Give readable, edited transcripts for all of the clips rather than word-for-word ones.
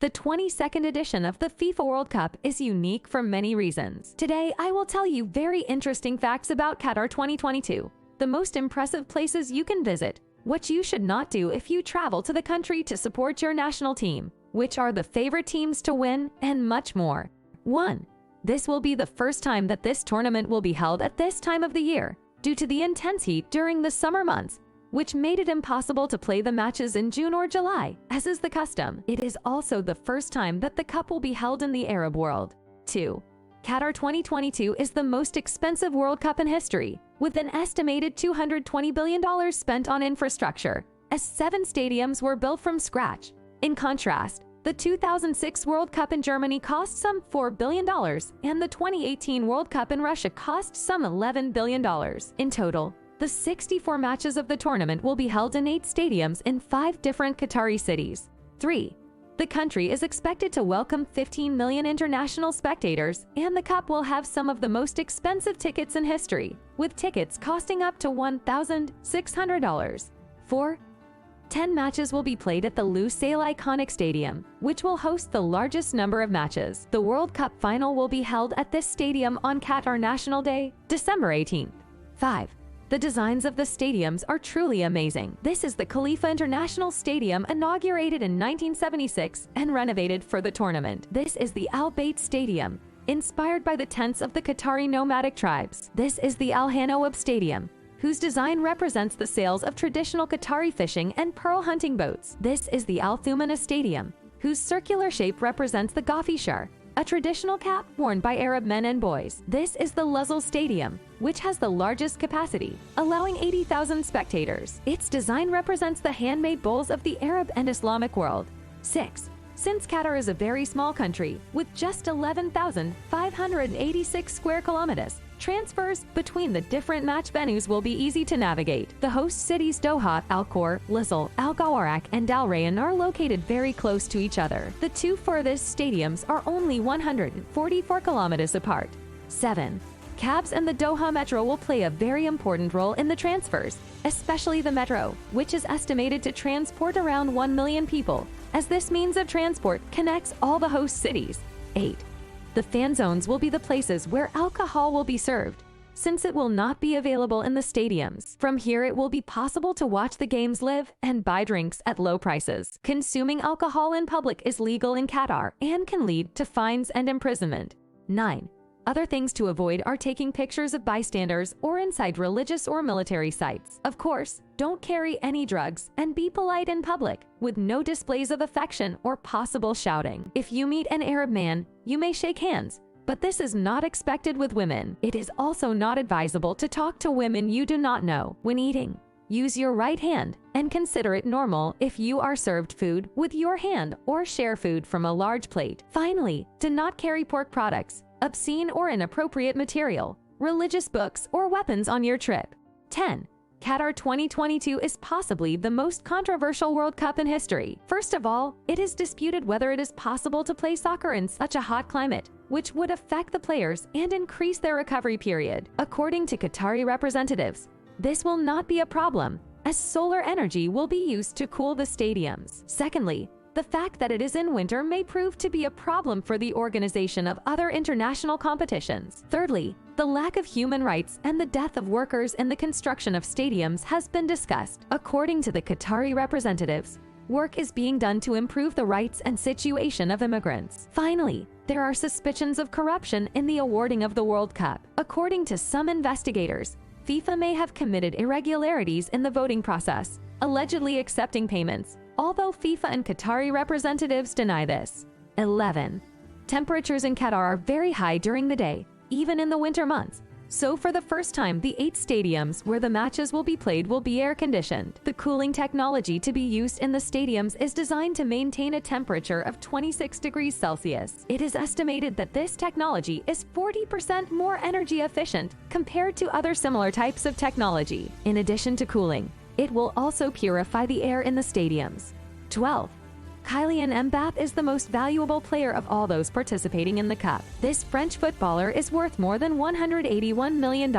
The 22nd edition of the FIFA World Cup is unique for many reasons. Today, I will tell you very interesting facts about Qatar 2022, the most impressive places you can visit, what you should not do if you travel to the country to support your national team, which are the favorite teams to win, and much more. 1. This will be the first time that this tournament will be held at this time of the year, due to the intense heat during the summer months, which made it impossible to play the matches in June or July, as is the custom. It is also the first time that the Cup will be held in the Arab world. 2. Qatar 2022 is the most expensive World Cup in history, with an estimated $220 billion spent on infrastructure, as 7 stadiums were built from scratch. In contrast, the 2006 World Cup in Germany cost some $4 billion, and the 2018 World Cup in Russia cost some $11 billion. In total, the 64 matches of the tournament will be held in 8 stadiums in 5 different Qatari cities. 3. The country is expected to welcome 15 million international spectators, and the Cup will have some of the most expensive tickets in history, with tickets costing up to $1,600. 4. 10 matches will be played at the Lusail iconic stadium, which will host the largest number of matches. The World Cup final will be held at this stadium on Qatar National Day, December 18th. 5. The designs of the stadiums are truly amazing. This is the Khalifa International Stadium, inaugurated in 1976 and renovated for the tournament. This is the Al Bayt Stadium, inspired by the tents of the Qatari nomadic tribes. This is the Al Hanoab Stadium, whose design represents the sails of traditional Qatari fishing and pearl hunting boats. This is the Al Thumana Stadium, whose circular shape represents the Gafishar, a traditional cap worn by Arab men and boys. This is the Lusail Stadium, which has the largest capacity, allowing 80,000 spectators. Its design represents the handmade bowls of the Arab and Islamic world. 6. Since Qatar is a very small country, with just 11,586 square kilometers, transfers between the different match venues will be easy to navigate. The host cities Doha, Al Khor, Lusail, Al Gawarak, and Al Rayyan are located very close to each other. The 2 furthest stadiums are only 144 kilometers apart. 7. Cabs and the Doha Metro will play a very important role in the transfers, especially the Metro, which is estimated to transport around 1 million people, as this means of transport connects all the host cities. 8. The fan zones will be the places where alcohol will be served, since it will not be available in the stadiums. From here, it will be possible to watch the games live and buy drinks at low prices. Consuming alcohol in public is legal in Qatar and can lead to fines and imprisonment. 9. Other things to avoid are taking pictures of bystanders or inside religious or military sites. Of course, don't carry any drugs and be polite in public, with no displays of affection or possible shouting. If you meet an Arab man, you may shake hands, but this is not expected with women. It is also not advisable to talk to women you do not know when eating. Use your right hand and consider it normal if you are served food with your hand or share food from a large plate. Finally, do not carry pork products, obscene or inappropriate material, religious books, or weapons on your trip. 10. Qatar 2022 is possibly the most controversial World Cup in history. First of all, it is disputed whether it is possible to play soccer in such a hot climate, which would affect the players and increase their recovery period. According to Qatari representatives, this will not be a problem, as solar energy will be used to cool the stadiums. Secondly, the fact that it is in winter may prove to be a problem for the organization of other international competitions. Thirdly, the lack of human rights and the death of workers in the construction of stadiums has been discussed. According to the Qatari representatives, work is being done to improve the rights and situation of immigrants. Finally, there are suspicions of corruption in the awarding of the World Cup. According to some investigators, FIFA may have committed irregularities in the voting process, allegedly accepting payments, although FIFA and Qatari representatives deny this. 11. Temperatures in Qatar are very high during the day, even in the winter months. So for the first time, the 8 stadiums where the matches will be played will be air-conditioned. The cooling technology to be used in the stadiums is designed to maintain a temperature of 26 degrees Celsius. It is estimated that this technology is 40% more energy efficient compared to other similar types of technology. In addition to cooling, it will also purify the air in the stadiums. 12. Kylian Mbappé is the most valuable player of all those participating in the Cup. This French footballer is worth more than $181 million.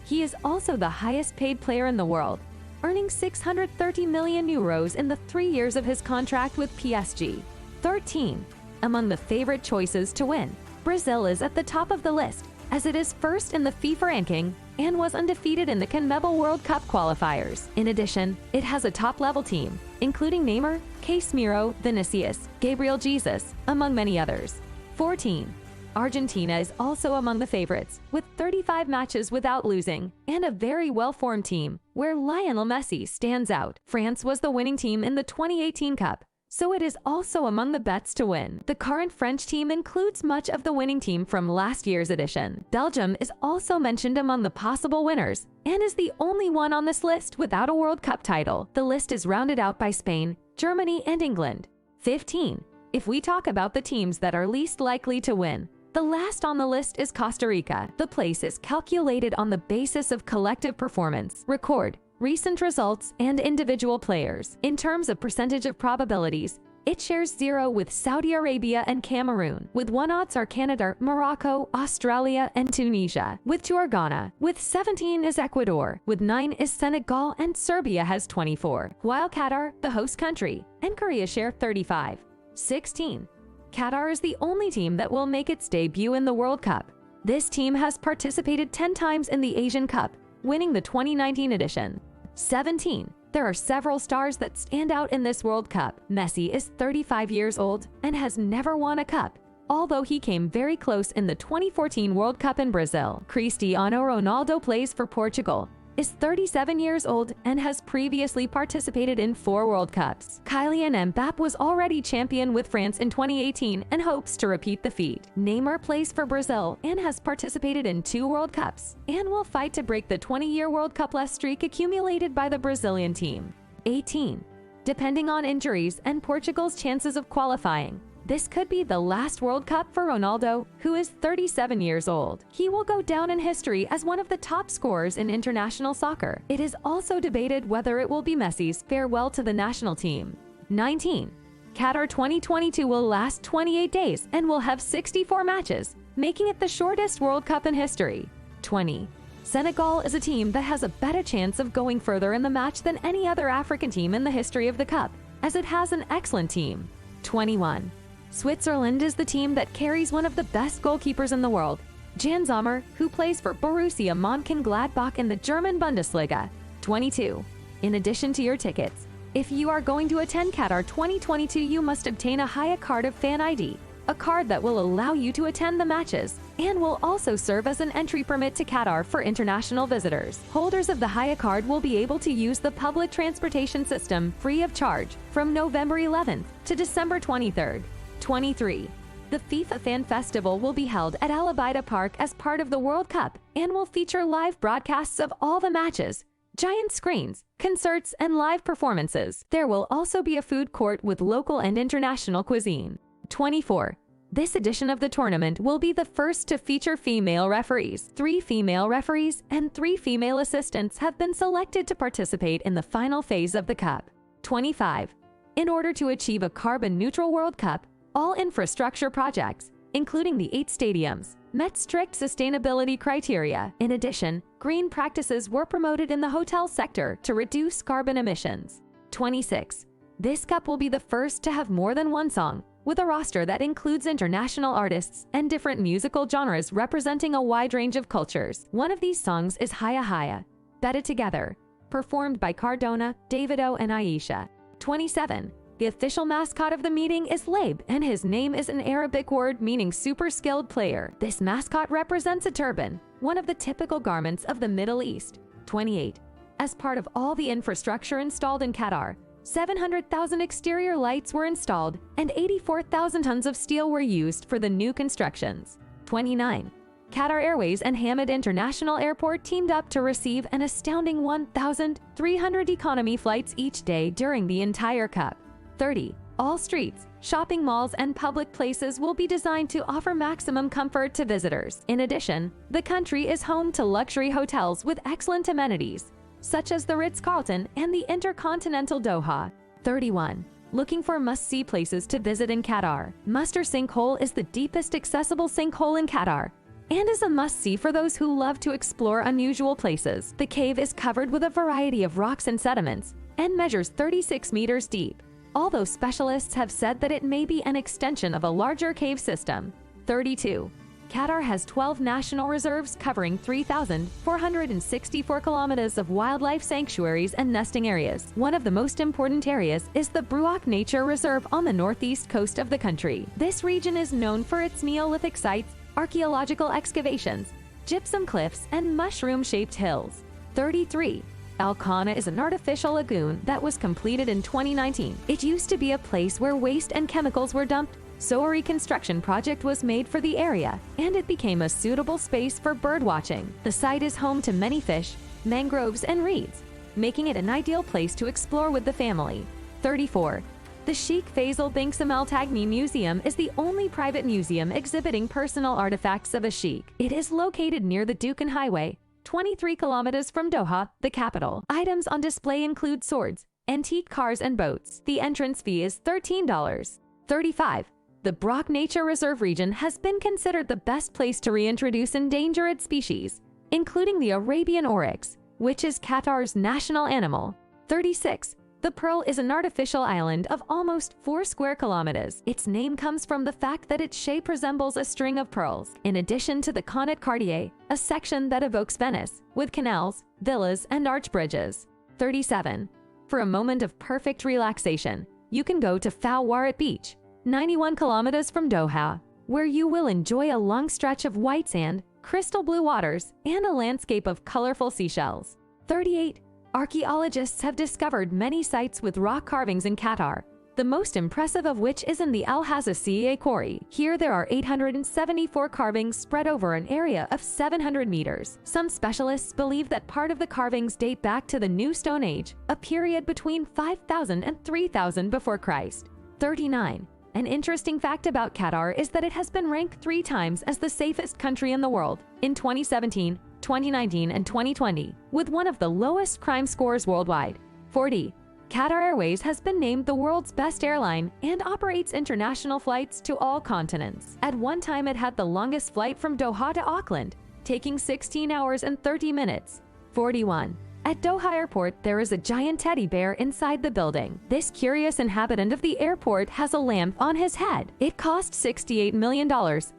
He is also the highest paid player in the world, earning €630 million in the 3 years of his contract with PSG. 13. Among the favorite choices to win, Brazil is at the top of the list, as it is first in the FIFA ranking and was undefeated in the CONMEBOL World Cup qualifiers. In addition, it has a top-level team, including Neymar, Casemiro, Vinicius, Gabriel Jesus, among many others. 14. Argentina is also among the favorites, with 35 matches without losing, and a very well-formed team, where Lionel Messi stands out. France was the winning team in the 2018 Cup, so it is also among the bets to win. The current French team includes much of the winning team from last year's edition. Belgium is also mentioned among the possible winners, and is the only one on this list without a World Cup title. The list is rounded out by Spain, Germany, and England. 15. If we talk about the teams that are least likely to win, the last on the list is Costa Rica. The place is calculated on the basis of collective performance, record, recent results, and individual players. In terms of percentage of probabilities, it shares 0 with Saudi Arabia and Cameroon. With 1 odds are Canada, Morocco, Australia, and Tunisia. With 2 are Ghana. With 17 is Ecuador. With 9 is Senegal, and Serbia has 24. While Qatar, the host country, and Korea share 35. 16. Qatar is the only team that will make its debut in the World Cup. This team has participated 10 times in the Asian Cup, winning the 2019 edition. 17. There are several stars that stand out in this World Cup. Messi is 35 years old and has never won a cup, although he came very close in the 2014 World Cup in Brazil. Cristiano Ronaldo plays for Portugal, is 37 years old, and has previously participated in 4 World Cups. Kylian Mbappé was already champion with France in 2018 and hopes to repeat the feat. Neymar plays for Brazil and has participated in 2 World Cups, and will fight to break the 20-year World Cup-less streak accumulated by the Brazilian team. 18. Depending on injuries and Portugal's chances of qualifying, this could be the last World Cup for Ronaldo, who is 37 years old. He will go down in history as one of the top scorers in international soccer. It is also debated whether it will be Messi's farewell to the national team. 19. Qatar 2022 will last 28 days and will have 64 matches, making it the shortest World Cup in history. 20. Senegal is a team that has a better chance of going further in the match than any other African team in the history of the Cup, as it has an excellent team. 21. Switzerland is the team that carries one of the best goalkeepers in the world, Jan Sommer, who plays for Borussia Mönchengladbach in the German Bundesliga. 22. In addition to your tickets, if you are going to attend Qatar 2022, you must obtain a Haya card of Fan ID, a card that will allow you to attend the matches, and will also serve as an entry permit to Qatar for international visitors. Holders of the Haya card will be able to use the public transportation system free of charge from November 11th to December 23rd. 23. The FIFA Fan Festival will be held at Al Abaida Park as part of the World Cup and will feature live broadcasts of all the matches, giant screens, concerts, and live performances. There will also be a food court with local and international cuisine. 24. This edition of the tournament will be the first to feature female referees. 3 female referees and 3 female assistants have been selected to participate in the final phase of the Cup. 25. In order to achieve a carbon-neutral World Cup, all infrastructure projects, including the 8 stadiums, met strict sustainability criteria. In addition, green practices were promoted in the hotel sector to reduce carbon emissions. 26. This Cup will be the first to have more than one song, with a roster that includes international artists and different musical genres representing a wide range of cultures. One of these songs is Haya Haya, Better Together, performed by Cardona, Davido, and Aisha. 27. The official mascot of the meeting is Labe, and his name is an Arabic word meaning super skilled player. This mascot represents a turban, one of the typical garments of the Middle East. 28. As part of all the infrastructure installed in Qatar, 700,000 exterior lights were installed and 84,000 tons of steel were used for the new constructions. 29. Qatar Airways and Hamad International Airport teamed up to receive an astounding 1,300 economy flights each day during the entire Cup. 30. All streets, shopping malls, and public places will be designed to offer maximum comfort to visitors. In addition, the country is home to luxury hotels with excellent amenities, such as the Ritz-Carlton and the Intercontinental Doha. 31. Looking for must-see places to visit in Qatar? Muster Sinkhole is the deepest accessible sinkhole in Qatar and is a must-see for those who love to explore unusual places. The cave is covered with a variety of rocks and sediments and measures 36 meters deep. although specialists have said that it may be an extension of a larger cave system. 32. Qatar has 12 national reserves covering 3,464 kilometers of wildlife sanctuaries and nesting areas. One of the most important areas is the Bruak Nature Reserve on the northeast coast of the country. This region is known for its Neolithic sites, archaeological excavations, gypsum cliffs, and mushroom-shaped hills. 33. Al Khana is an artificial lagoon that was completed in 2019. It used to be a place where waste and chemicals were dumped, so a reconstruction project was made for the area, and it became a suitable space for birdwatching. The site is home to many fish, mangroves, and reeds, making it an ideal place to explore with the family. 34. The Sheikh Faisal bin Said Al Thani Museum is the only private museum exhibiting personal artifacts of a sheikh. It is located near the Dukan Highway, 23 kilometers from Doha, the capital. Items on display include swords, antique cars, and boats. The entrance fee is $13. 35. The Bruak Nature Reserve region has been considered the best place to reintroduce endangered species, including the Arabian oryx, which is Qatar's national animal. 36. The Pearl is an artificial island of almost 4 square kilometers. Its name comes from the fact that its shape resembles a string of pearls. In addition to the Connaught Quartier, a section that evokes Venice, with canals, villas, and arch bridges. 37. For a moment of perfect relaxation, you can go to Fawwarat Beach, 91 kilometers from Doha, where you will enjoy a long stretch of white sand, crystal blue waters, and a landscape of colorful seashells. 38. Archaeologists have discovered many sites with rock carvings in Qatar, the most impressive of which is in the Al-Hassasiyeh Quarry. Here there are 874 carvings spread over an area of 700 meters. Some specialists believe that part of the carvings date back to the New Stone Age, a period between 5000 and 3000 before Christ. 39. An interesting fact about Qatar is that it has been ranked 3 times as the safest country in the world, in 2017, 2019, and 2020, with one of the lowest crime scores worldwide. 40. Qatar Airways has been named the world's best airline and operates international flights to all continents. At one time, it had the longest flight from Doha to Auckland, taking 16 hours and 30 minutes. 41. At Doha Airport, there is a giant teddy bear inside the building. This curious inhabitant of the airport has a lamp on his head. It cost $68 million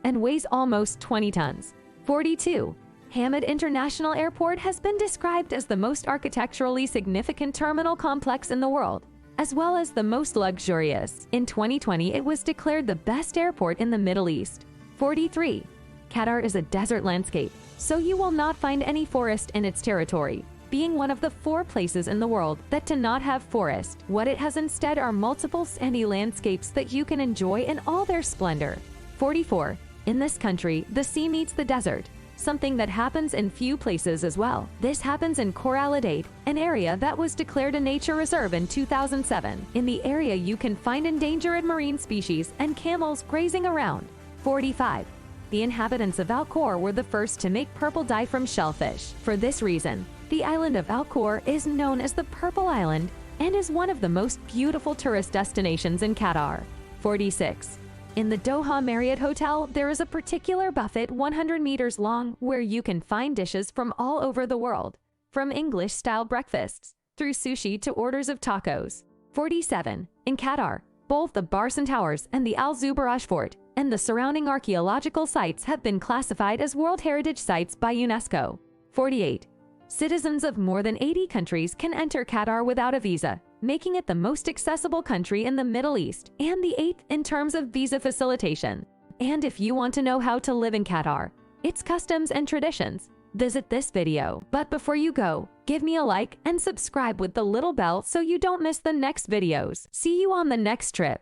and weighs almost 20 tons. 42. Hamad International Airport has been described as the most architecturally significant terminal complex in the world, as well as the most luxurious. In 2020, it was declared the best airport in the Middle East. 43. Qatar is a desert landscape, so you will not find any forest in its territory, being one of the 4 places in the world that do not have forest. What it has instead are multiple sandy landscapes that you can enjoy in all their splendor. 44. In this country, the sea meets the desert, something that happens in few places as well. This happens in Khor-al-Adate, an area that was declared a nature reserve in 2007. In the area, you can find endangered marine species and camels grazing around. 45. The inhabitants of Al-Khor were the first to make purple dye from shellfish. For this reason, the island of Al-Khor is known as the Purple Island and is one of the most beautiful tourist destinations in Qatar. 46. In the Doha Marriott Hotel, there is a particular buffet 100 meters long where you can find dishes from all over the world, from English-style breakfasts through sushi to orders of tacos. 47. In Qatar, both the Barsan Towers and the Al Zubaraj Fort and the surrounding archaeological sites have been classified as World Heritage Sites by UNESCO. 48. Citizens of more than 80 countries can enter Qatar without a visa, making it the most accessible country in the Middle East and the 8th in terms of visa facilitation. And if you want to know how to live in Qatar, its customs and traditions, visit this video. But before you go, give me a like and subscribe with the little bell so you don't miss the next videos. See you on the next trip.